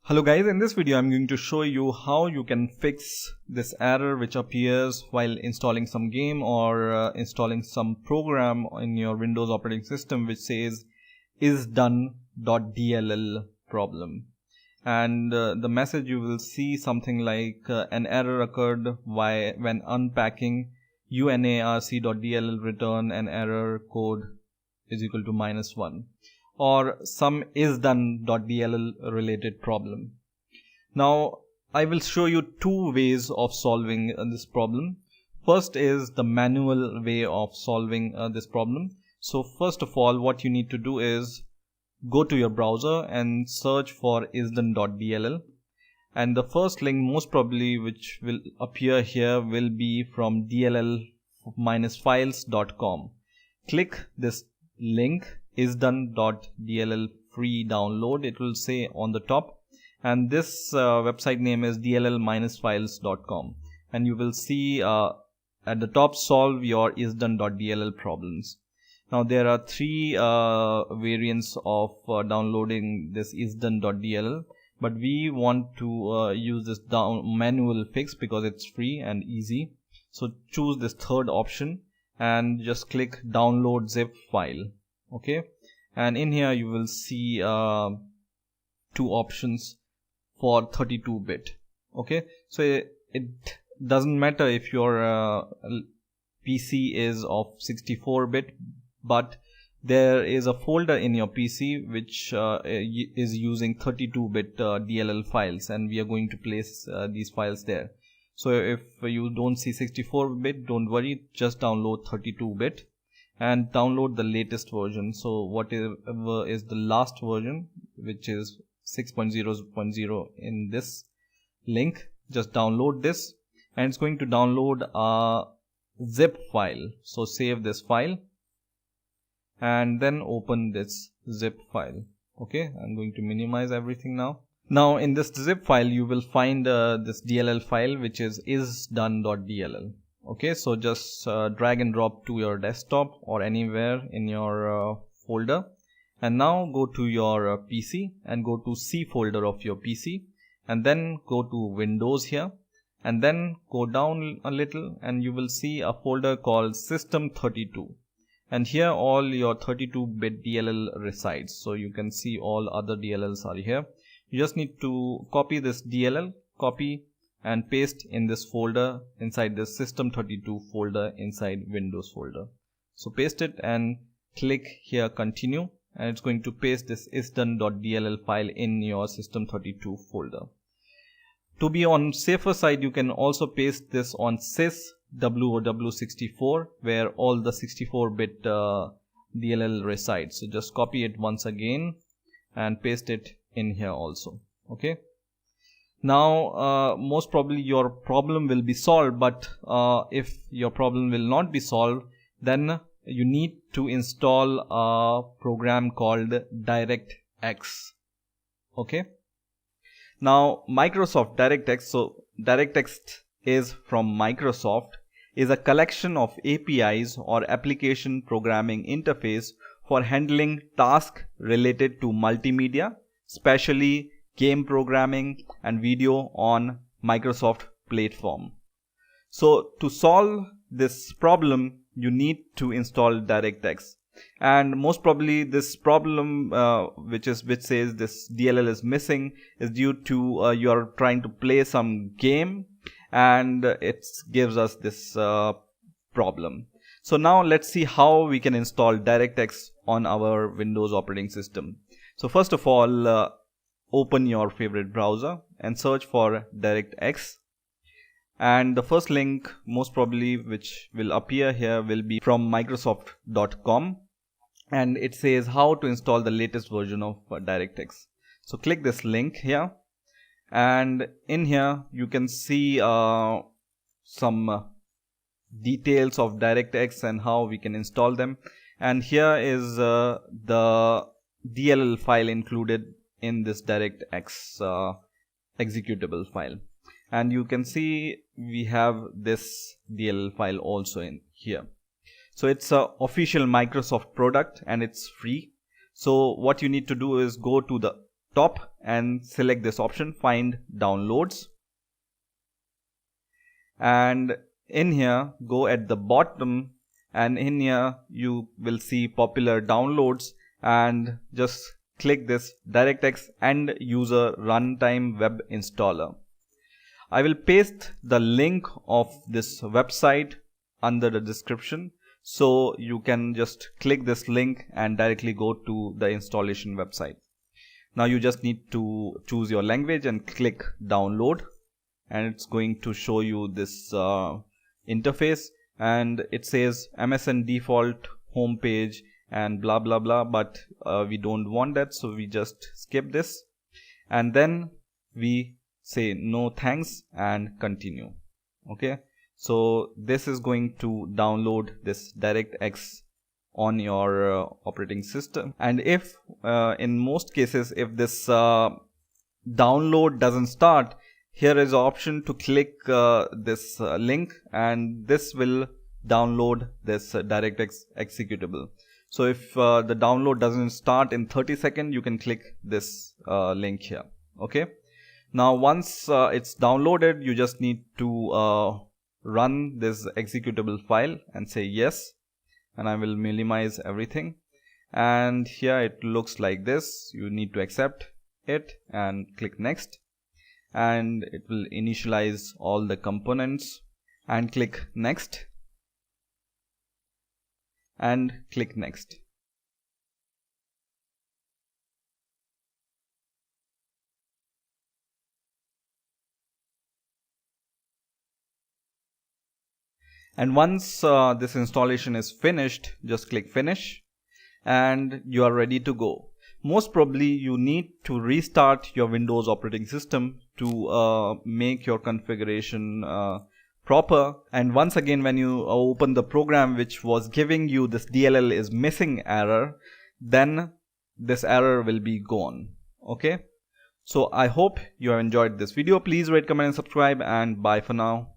Hello guys, in this video I'm going to show you how you can fix this error which appears while installing some game or installing some program in your Windows operating system which says ISDone.dll problem. And the message you will see something like an error occurred when unpacking Unarc.dll return an error code is equal to -1. Or some ISDone.dll related problem. Now I will show you two ways of solving this problem. First is the manual way of solving this problem. So first of all, what you need to do is go to your browser and search for ISDone.dll, and the first link most probably which will appear here will be from dll-files.com. Click this link, ISDone.dll free download, it will say on the top, and this website name is dll-files.com, and you will see at the top, solve your ISDone.dll problems. Now there are three variants of downloading this ISDone.dll, but we want to use this manual fix because it's free and easy. So choose this third option and just click download zip file. Okay, and in here you will see two options for 32-bit. okay, so it doesn't matter if your PC is of 64-bit, but there is a folder in your PC which is using 32-bit DLL files, and we are going to place these files there. So if you don't see 64-bit, don't worry, just download 32-bit and download the latest version. So whatever is the last version, which is 6.0.0 in this link, just download this, and it's going to download a zip file. So save this file and then open this zip file. Okay, I'm going to minimize everything now. Now in this zip file you will find this DLL file which is ISDone.dll. Okay, so just drag and drop to your desktop or anywhere in your folder, and now go to your PC and go to C folder of your PC, and then go to Windows here, and then go down a little and you will see a folder called System32, and here all your 32-bit DLL resides. So you can see all other DLLs are here. You just need to copy this DLL, copy and paste in this folder inside this System32 folder inside Windows folder. So paste it and click here continue, and it's going to paste this ISDone.dll file in your System32 folder. To be on safer side, you can also paste this on syswow64 where all the 64-bit DLL resides. So just copy it once again and paste it in here also. Okay. Now most probably your problem will be solved, but if your problem will not be solved, then you need to install a program called DirectX. Okay. Now Microsoft DirectX, so DirectX is from Microsoft, is a collection of APIs or application programming interface for handling tasks related to multimedia, especially game programming and video on Microsoft platform. So to solve this problem you need to install DirectX, and most probably this problem which says this DLL is missing is due to you are trying to play some game and it gives us this problem. So now let's see how we can install DirectX on our Windows operating system. So first of all, open your favorite browser and search for DirectX, and the first link most probably which will appear here will be from Microsoft.com, and it says how to install the latest version of DirectX. So click this link here, and in here you can see some details of DirectX and how we can install them, and here is the DLL file included in this DirectX executable file, and you can see we have this DLL file also in here. So it's a official Microsoft product and it's free. So what you need to do is go to the top and select this option, find downloads, and in here go at the bottom, and in here you will see popular downloads, and just click this DirectX End User Runtime Web Installer. I will paste the link of this website under the description, so you can just click this link and directly go to the installation website. Now you just need to choose your language and click download, and it's going to show you this interface, and it says MSN default homepage and blah blah blah, but we don't want that, so we just skip this, and then we say no thanks and continue. Okay, so this is going to download this DirectX on your operating system, and if in most cases if this download doesn't start, here is an option to click this link, and this will download this DirectX executable. So if the download doesn't start in 30 seconds, you can click this link here. Okay, now once it's downloaded, you just need to run this executable file and say yes, and I will minimize everything, and here it looks like this. You need to accept it and click next, and it will initialize all the components, and click next and click next. And once this installation is finished, just click finish and you are ready to go. Most probably you need to restart your Windows operating system to make your configuration proper. And once again, when you open the program which was giving you this DLL is missing error, then this error will be gone. Okay, so I hope you have enjoyed this video. Please rate, comment and subscribe, and bye for now.